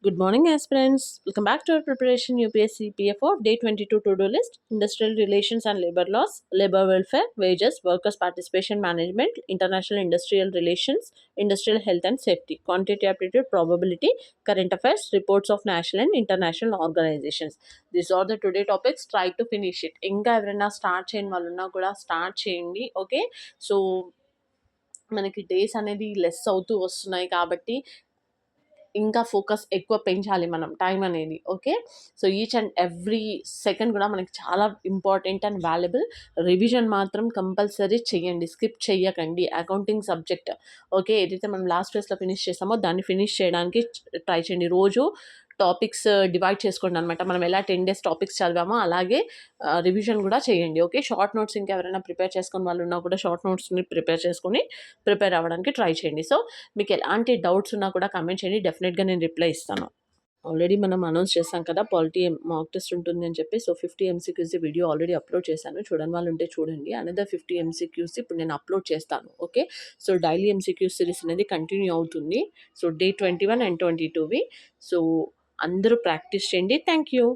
Good morning, aspirants. Welcome back to our preparation UPSC PFO Day 22 to-do list, Industrial Relations and Labor Laws, Labor Welfare, Wages, Workers' Participation Management, International Industrial Relations, Industrial Health and Safety, Quantitative Aptitude, Probability, Current Affairs, Reports of National and International Organizations. These are the today topics. Try to finish it. ఇంకా ఎవరైనా start చేయని వాళ్ళు ఉన్నా కూడా start చేయండి. Okay, so మనకి days అనేది less అవుతూ వస్తున్నాయి కాబట్టి ఇంకా ఫోకస్ ఎక్కువ పెంచాలి మనం టైం అనేది. Okay, so each and every second కూడా మనకి చాలా ఇంపార్టెంట్ అండ్ వాల్యుబుల్. రివిజన్ మాత్రం కంపల్సరీ చేయండి, స్కిప్ చేయకండి. అకౌంటింగ్ సబ్జెక్ట్ ఓకే, ఏదైతే మనం లాస్ట్ ఫేస్లో ఫినిష్ చేసామో దాన్ని ఫినిష్ చేయడానికి ట్రై చేయండి. రోజు టాపిక్స్ డివైడ్ చేసుకోండి అనమాట. మనం ఎలా 10 days టాపిక్స్ చదివామో అలాగే రివిజన్ కూడా చేయండి. ఓకే, షార్ట్ నోట్స్ ఇంకా ఎవరైనా ప్రిపేర్ చేసుకుని వాళ్ళు ఉన్నా కూడా షార్ట్ నోట్స్ని ప్రిపేర్ అవ్వడానికి ట్రై చేయండి. సో మీకు ఎలాంటి డౌట్స్ ఉన్నా కూడా కమెంట్ చేయండి, డెఫినెట్గా నేను రిప్లై ఇస్తాను. ఆల్రెడీ మనం అనౌన్స్ చేసాం కదా పాలిటీ మాక్ టెస్ట్ ఉంటుంది అని చెప్పి. So 50 MCQs video already upload చేశాను, చూడని వాళ్ళు ఉంటే చూడండి. అనదర్ 50 MCQs ఇప్పుడు నేను అప్లోడ్ చేస్తాను. Okay, so daily MCQ series అనేది కంటిన్యూ అవుతుంది. So Day 21 and 22వి. సో అందరూ ప్రాక్టీస్ చేయండి. Thank you.